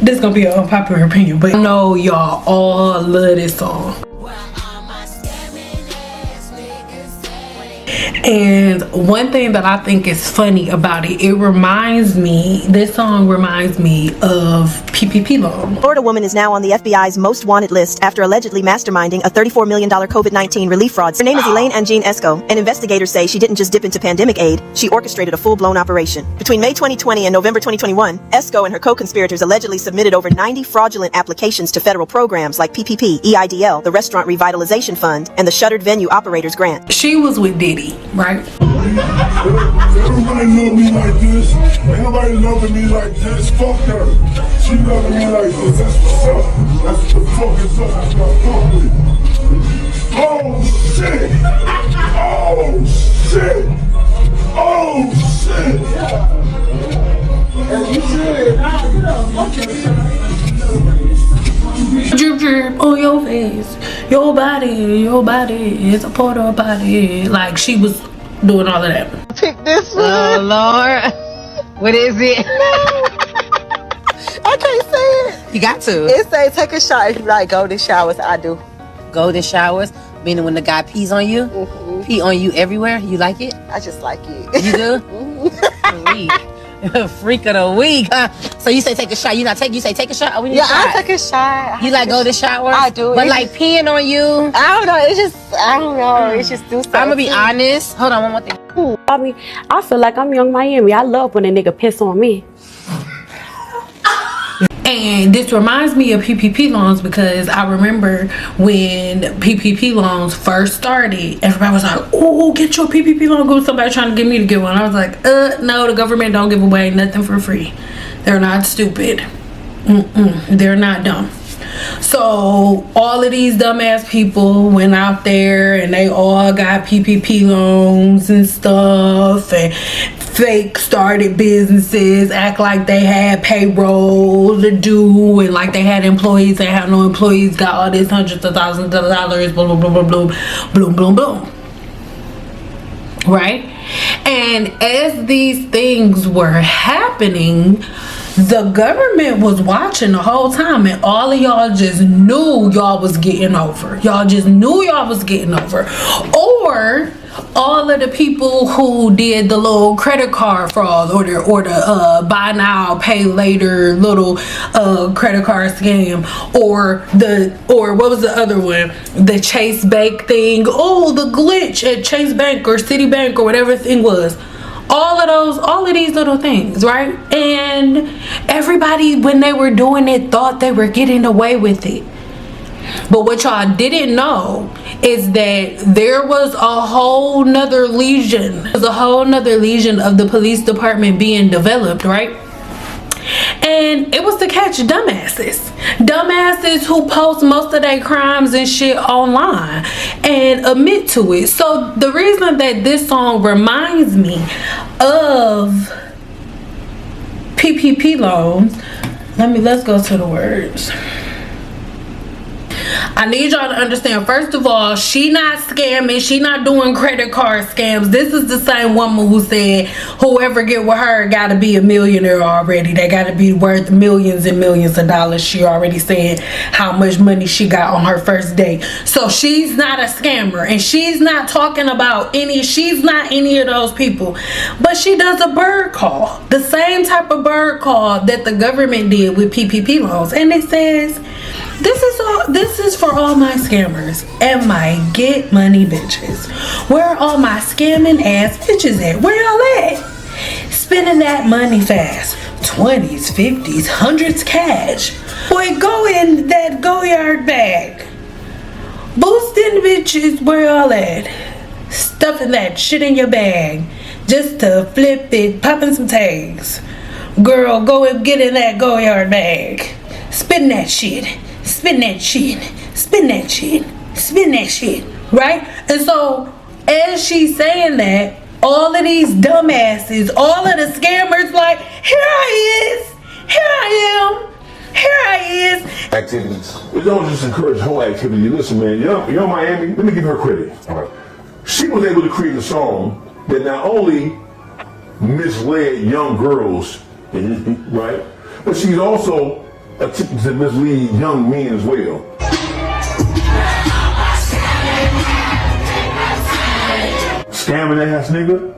this is gonna be an unpopular opinion, but I know y'all all love this song. And one thing that I think is funny about it, this song reminds me of PPP loan. Florida woman is now on the FBI's most wanted list after allegedly masterminding a $34 million COVID-19 relief fraud. Her name is Elaine Angine Esco, and investigators say she didn't just dip into pandemic aid, she orchestrated a full-blown operation. Between May 2020 and November 2021, Esco and her co-conspirators allegedly submitted over 90 fraudulent applications to federal programs like PPP, EIDL, the Restaurant Revitalization Fund, and the Shuttered Venue Operators Grant. She was with Diddy, right? Everybody love me like this. Ain't nobody loving me like this. Fuck her. She loving me like this. That's what's up. That's what the fuck is up. That's what I fuck with. Oh shit. Oh shit. Oh shit. And you said, Drip drip on your face. Your body is a porta potty. Like, she was doing all of that. Pick this one. Oh Lord, what is it? I can't say it. You got to. It say take a shower. If you like golden showers, I do. Golden showers, meaning when the guy pees on you, pee on you everywhere. You like it? I just like it. You do? Freak. Freak of the week, huh? So you say take a shot. You say take a shot. Yeah, I take a shot. You like golden showers? I do. But like peeing on you? I don't know. I don't know. It's just do something. I'm gonna be honest. Hold on, one more thing. I mean, I feel like I'm Young Miami. I love when a nigga piss on me. And this reminds me of PPP loans, because I remember when PPP loans first started, everybody was like, oh, get your PPP loan. Go, somebody trying to get me to get one. I was like, no, the government don't give away nothing for free. They're not stupid. They're not dumb. So all of these dumbass people went out there and they all got PPP loans and stuff, and fake started businesses, act like they had payroll to do, and like they had employees. They had no employees, got all this hundreds of thousands of dollars, boom, boom, boom, boom, boom, boom, boom. Right? And as these things were happening, the government was watching the whole time, and all of y'all just knew y'all was getting over. Y'all just knew y'all was getting over. Or all of the people who did the little credit card fraud, or the buy now pay later little credit card scam, or what was the other one, the Chase Bank thing, oh, the glitch at Chase Bank or Citibank or whatever thing was. All of these little things, right? And everybody, when they were doing it, thought they were getting away with it. But what y'all didn't know is that there was a whole nother legion. There's a whole nother legion of the police department being developed, right? And it was to catch dumbasses who post most of their crimes and shit online and admit to it. So the reason that this song reminds me of PPP loans, let's go to the words. I need y'all to understand, first of all, she not scamming. She not doing credit card scams. This is the same woman who said whoever get with her gotta be a millionaire already. They gotta be worth millions and millions of dollars. She already said how much money she got on her first date. So she's not a scammer, and she's not talking about she's not any of those people. But she does a bird call, the same type of bird call that the government did with PPP loans. And it says, this is for all my scammers and my get money bitches. Where are all my scamming ass bitches at? Where y'all at? Spending that money fast. 20s, 50s, 100s cash. Boy, go in that go-yard bag. Boosting bitches, where y'all at? Stuffing that shit in your bag just to flip it, popping some tags. Girl, go and get in that go-yard bag. Spin that shit. Spin that shit, spin that shit, spin that shit, right? And so, as she's saying that, all of these dumbasses, all of the scammers, like, here I am, here I is. activities. We don't just encourage whole activity. Listen, man, young Miami, let me give her credit. All right. She was able to create a song that not only misled young girls, right, but she's also attempting to mislead young men as well. Scamming ass nigga.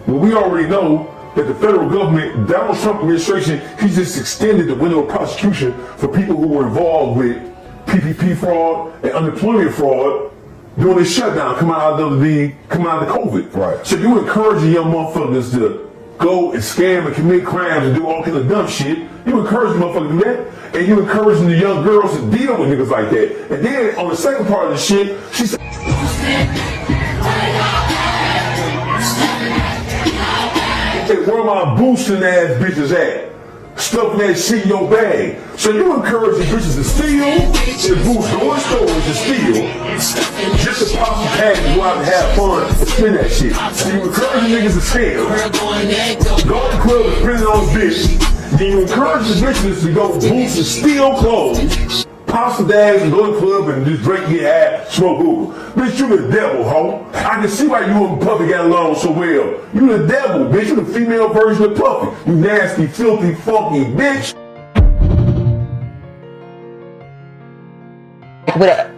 Well, we already know that the federal government, Donald Trump administration, he just extended the window of prosecution for people who were involved with PPP fraud and unemployment fraud during the shutdown coming out of the COVID. Right. So you encourage the young motherfuckers to go and scam and commit crimes and do all kinds of dumb shit. You encourage the motherfuckers to do that, and you encouraging the young girls to deal with niggas like that. And then on the second part of the shit, she said, "Hey, where my boosting ass bitches at? Stuffing that shit in your bag." So you encourage the bitches to steal, to boost your stores to steal, just to pop some cash and go out and have fun and spend that shit. So you encourage the niggas to scam, go to the club and spend it on the bitch. Then you encourage the bitches to go boost and steal clothes, pop some dags and go to the club and just drink, get ass, smoke hookah. Bitch, you the devil, ho. I can see why you and Puffy got along so well. You the devil, bitch. You the female version of Puffy. You nasty, filthy, funky bitch.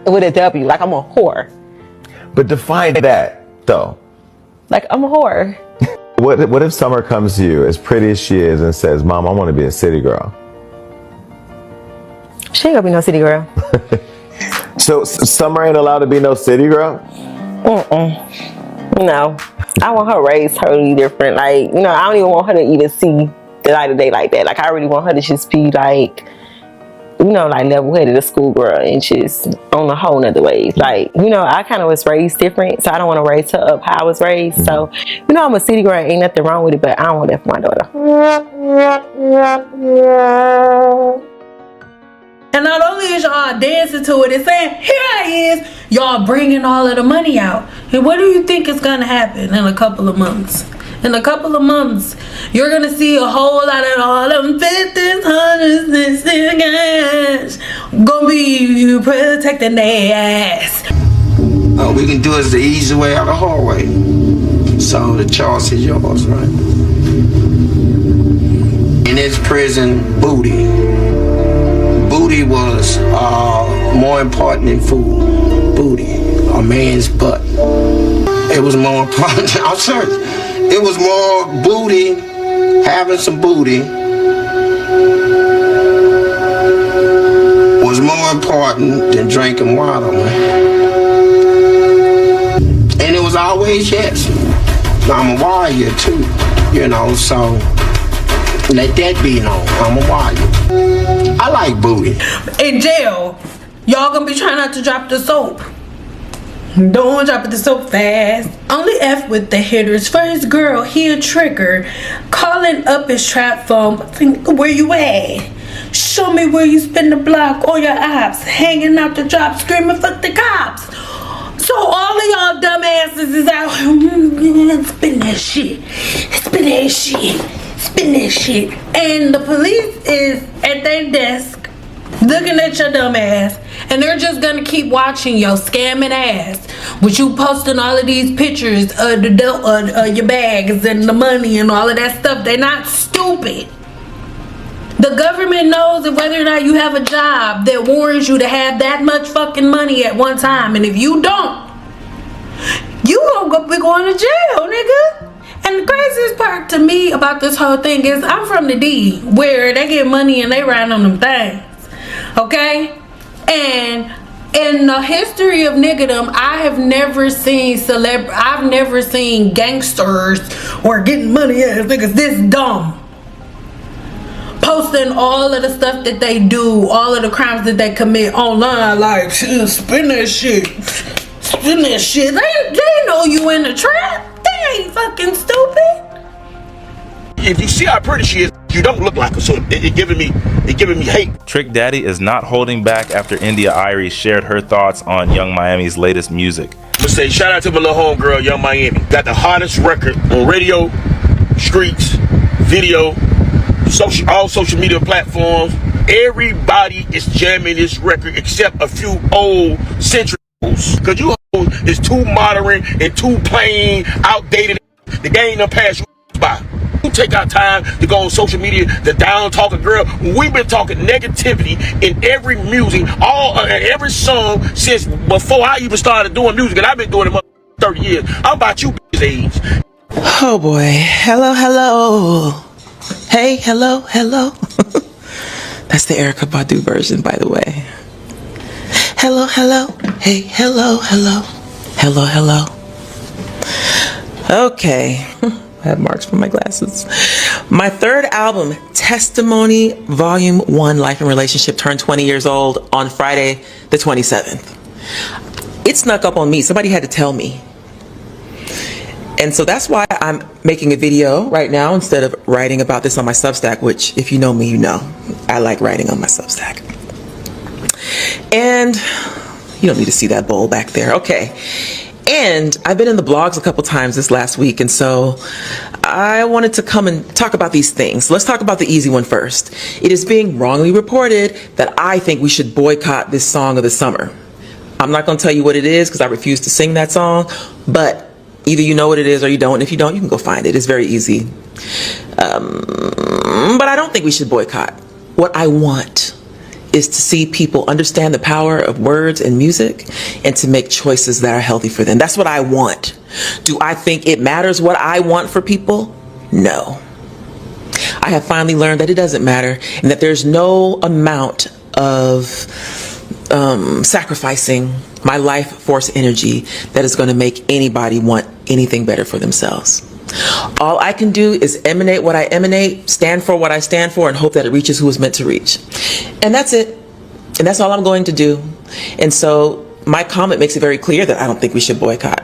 With a W, like I'm a whore. But define that, though. Like I'm a whore. What if Summer comes to you, as pretty as she is, and says, "Mom, I want to be a city girl"? She ain't gonna be no city girl. So Summer ain't allowed to be no city girl? No. I want her raised totally different. Like, you know, I don't even want her to even see the light of day like that. Like, I really want her to just be like, you know, like level-headed, a schoolgirl, and just on a whole nother wave. Like, you know, I kind of was raised different, so I don't want to raise her up how I was raised. Mm-hmm. So, you know, I'm a city girl, ain't nothing wrong with it, but I don't want that for my daughter. And not only is y'all dancing to it and saying, "Here I is," y'all bringing all of the money out. And what do you think is gonna happen in a couple of months? In a couple of months, you're gonna see a whole lot of all them 50s, 100s, and guys gonna be protecting their ass. We can do it the easy way or the hard way. So the choice is yours, right? In this prison, booty. Booty was more important than food. Booty, a man's butt. It was more important. I'm serious. It was more booty, having some booty was more important than drinking water, man. And it was always yes. I'm a warrior too, you know, so let that be known. I'm a warrior. I like booty. In jail, y'all gonna be trying not to drop the soap. Don't drop the soap fast. Only F with the hitters. For his girl, he a trigger. Calling up his trap phone. Where you at? Show me where you spin the block on your ops. Hanging out the drop, screaming fuck the cops. So all of y'all dumbasses is out. Spin that shit. Spin that shit. Spin that shit. And the police is at their desk looking at your dumb ass, and they're just gonna keep watching your scamming ass with you posting all of these pictures of your bags and the money and all of that stuff. They're not stupid. The government knows that whether or not you have a job that warrants you to have that much fucking money at one time, and if you don't, you gonna be going to jail, nigga. And the craziest part to me about this whole thing is I'm from the D, where they get money and they ride on them things. Okay? And in the history of niggerdom, I've never seen gangsters or getting money ass niggas this dumb. Posting all of the stuff that they do, all of the crimes that they commit online, like, spin that shit. Spin that shit. They know you in the trap. They ain't fucking stupid. If you see how pretty she is, you don't look like her, so it giving me hate. Trick Daddy is not holding back after India Arie shared her thoughts on Young Miami's latest music. Let's say shout out to my little homegirl, Young Miami. Got the hottest record on radio, streets, video, all social media platforms. Everybody is jamming this record except a few old century hoes. Cause you hoes is too modern and too plain, outdated. The game done passed you by. You take our time to go on social media, the down talking girl. We've been talking negativity in every music, every song since before I even started doing music, and I've been doing it 30 years. I'm about you bitches' age. Oh boy. Hello. Hey, hello. That's the Erykah Badu version, by the way. Hello. Hey, hello. Okay. I have marks from my glasses. My third album, Testimony Volume 1, Life and Relationship, turned 20 years old on Friday the 27th. It snuck up on me. Somebody had to tell me. And so that's why I'm making a video right now instead of writing about this on my Substack, which if you know me, you know I like writing on my Substack. And you don't need to see that bowl back there. Okay. And I've been in the blogs a couple times this last week, and so I wanted to come and talk about these things. Let's talk about the easy one first. It is being wrongly reported that I think we should boycott this song of the summer. I'm not going to tell you what it is because I refuse to sing that song, but either you know what it is or you don't. And if you don't, you can go find it. It's very easy. But I don't think we should boycott. What I want is to see people understand the power of words and music and to make choices that are healthy for them. That's what I want. Do I think it matters what I want for people? No. I have finally learned that it doesn't matter and that there's no amount of sacrificing my life force energy that is going to make anybody want anything better for themselves. All I can do is emanate what I emanate, stand for what I stand for, and hope that it reaches who it's meant to reach. And that's it. And that's all I'm going to do. And so my comment makes it very clear that I don't think we should boycott.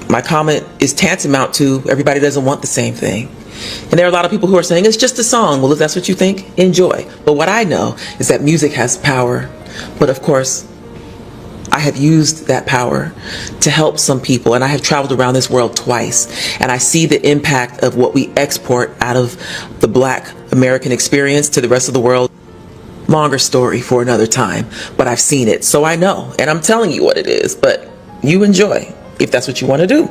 My comment is tantamount to everybody doesn't want the same thing. And there are a lot of people who are saying it's just a song. Well, if that's what you think, enjoy. But what I know is that music has power. But of course, I have used that power to help some people, and I have traveled around this world twice, and I see the impact of what we export out of the Black American experience to the rest of the world. Longer story for another time, but I've seen it, so I know, and I'm telling you what it is, but you enjoy if that's what you want to do,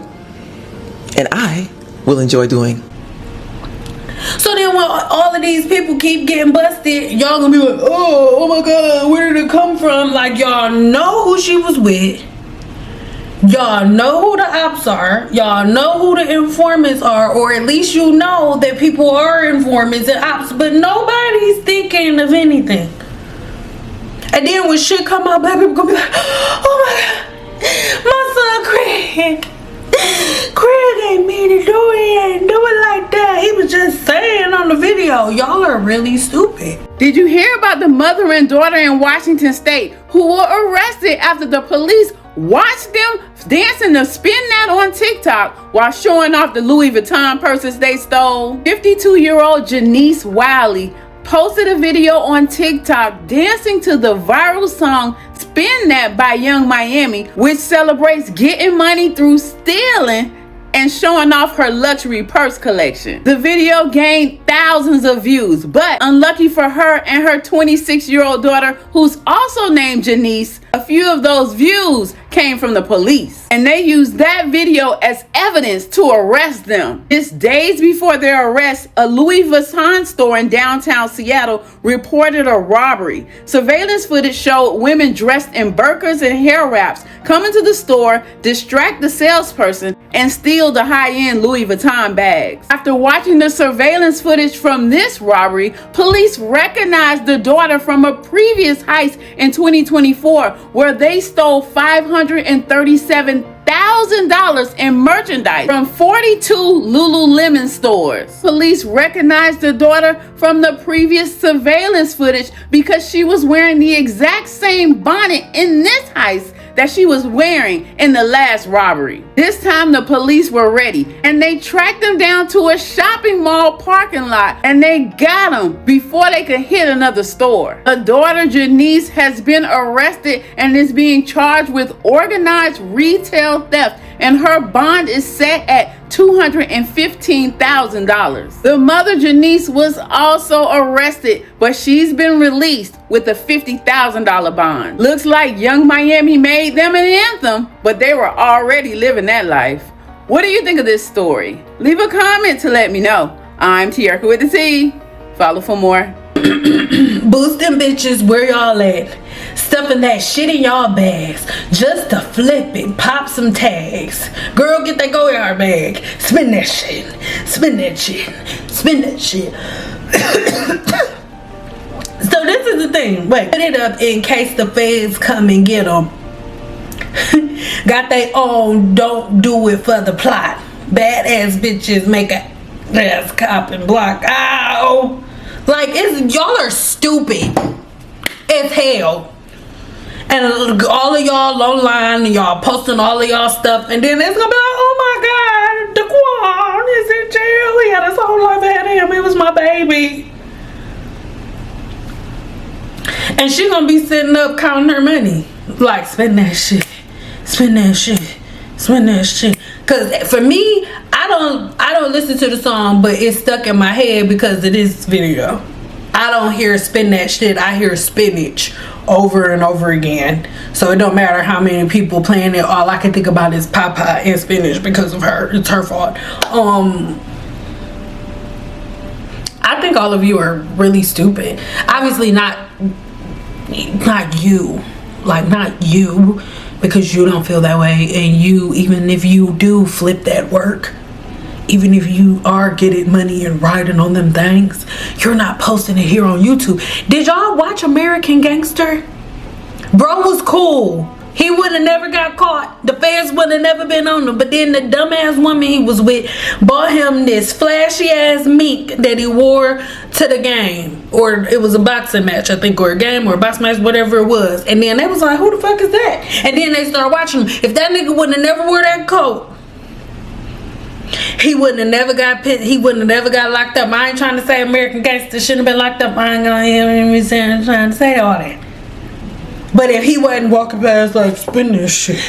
and I will enjoy doing. So then when all of these people keep getting busted, y'all gonna be like, oh my God, where did it come from? Like, y'all know who she was with. Y'all know who the ops are. Y'all know who the informants are, or at least you know that people are informants and ops, but nobody's thinking of anything. And then when shit come out, black people gonna be like, oh my God, my son Craig. Craig ain't mean to do it. He ain't do it like that. He was just saying on the video. Y'all are really stupid. Did you hear about the mother and daughter in Washington State who were arrested after the police watched them dancing the spin knot on TikTok while showing off the Louis Vuitton purses they stole? 52-year-old Janice Wiley posted a video on TikTok dancing to the viral song Spin That by Young Miami, which celebrates getting money through stealing and showing off her luxury purse collection. The video gained thousands of views, but unlucky for her and her 26-year-old daughter, who's also named Janice, a few of those views came from the police, and they used that video as evidence to arrest them. Just days before their arrest, a Louis Vuitton store in downtown Seattle reported a robbery. Surveillance footage showed women dressed in burqas and hair wraps come into the store, distract the salesperson, and steal the high-end Louis Vuitton bags. After watching the surveillance footage from this robbery, police recognized the daughter from a previous heist in 2024 where they stole $537,000 in merchandise from 42 Lululemon stores. Police recognized the daughter from the previous surveillance footage because she was wearing the exact same bonnet in this heist that she was wearing in the last robbery. This time the police were ready and they tracked them down to a shopping mall parking lot and they got them before they could hit another store. The daughter Janice has been arrested and is being charged with organized retail theft, and her bond is set at $215,000. The mother Janice was also arrested, but she's been released with a $50,000 bond. Looks like Young Miami made them an anthem, but they were already living that life. What do you think of this story? Leave a comment to let me know. I'm Tiarka with the T. Follow for more. Boosting bitches, where y'all at? Stuffing that shit in y'all bags just to flip it, pop some tags. Girl, get that go yard bag. Spin that shit. Spin that shit. Spin that shit. So this is the thing. Wait, put it up in case the feds come and get them. Got they own, don't do it for the plot. Badass bitches make a ass cop and block. Ow! Like, y'all are stupid as hell. And all of y'all online and y'all posting all of y'all stuff, and then it's gonna be like, oh my god, Daquan is in jail. He had his whole life ahead of him. It was my baby. And she gonna be sitting up counting her money. Like, spend that shit. Spend that shit. Spend that shit. Cause for me, I don't listen to the song, but it's stuck in my head because of this video. I don't hear spin that shit. I hear spinach over and over again. So it don't matter how many people playing it. All I can think about is Papa and spinach because of her. It's her fault. I think all of you are really stupid. Obviously not you. Like, not you, because you don't feel that way. And you, even if you do flip that work, even if you are getting money and riding on them things, you're not posting it here on YouTube. Did y'all watch American Gangster? Bro was cool. He would have never got caught. The feds would have never been on him. But then the dumbass woman he was with bought him this flashy ass mink that he wore to the game. Or it was a boxing match, I think, or a game or a boxing match, whatever it was. And then they was like, who the fuck is that? And then they started watching him. If that nigga wouldn't have never wore that coat, he wouldn't have never got pit. He wouldn't have never got locked up. I ain't trying to say American Gangster shouldn't have been locked up. I ain't gonna hear me saying, trying to say all that. But if he wasn't walking past like, spin that shit,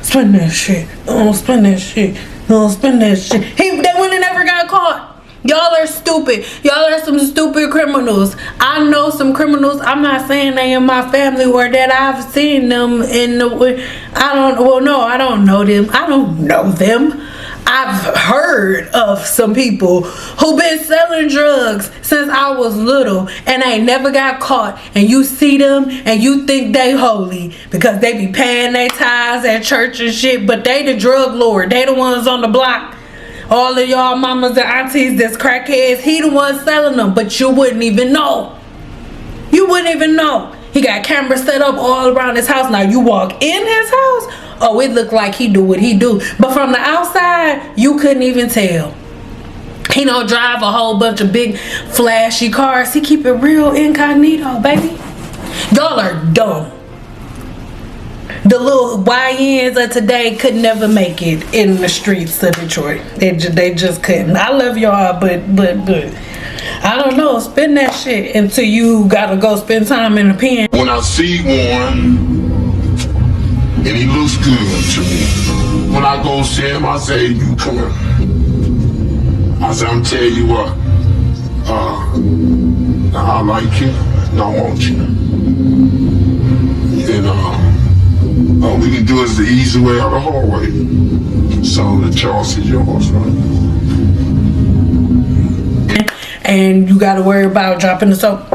spin that shit, oh, spin that shit, oh, spin that shit, they would have never got caught. Y'all are stupid. Y'all are some stupid criminals. I know some criminals. I'm not saying they in my family or that I've seen them in the, I don't know them. I don't know them. I've heard of some people who been selling drugs since I was little and they never got caught, and you see them and you think they holy because they be paying their tithes at church and shit, but they the drug lord. They the ones on the block. All of y'all mamas and aunties that's crackheads, he the one selling them, but you wouldn't even know. You wouldn't even know. He got cameras set up all around his house. Now you walk in his house, oh, it looked like he do what he do. But from the outside, you couldn't even tell. He don't drive a whole bunch of big flashy cars. He keep it real incognito, baby. Y'all are dumb. The little YNs of today could never make it in the streets of Detroit. They just couldn't. I love y'all, but I don't know. Spend that shit until you gotta go spend time in the pen. When I see one and he looks good to me, when I go see him, I say, you come. I say, I'm telling you what, I like you and I want you. And we can do it the easy way or the hard way. So the choice is yours, right? And you gotta worry about dropping the soap.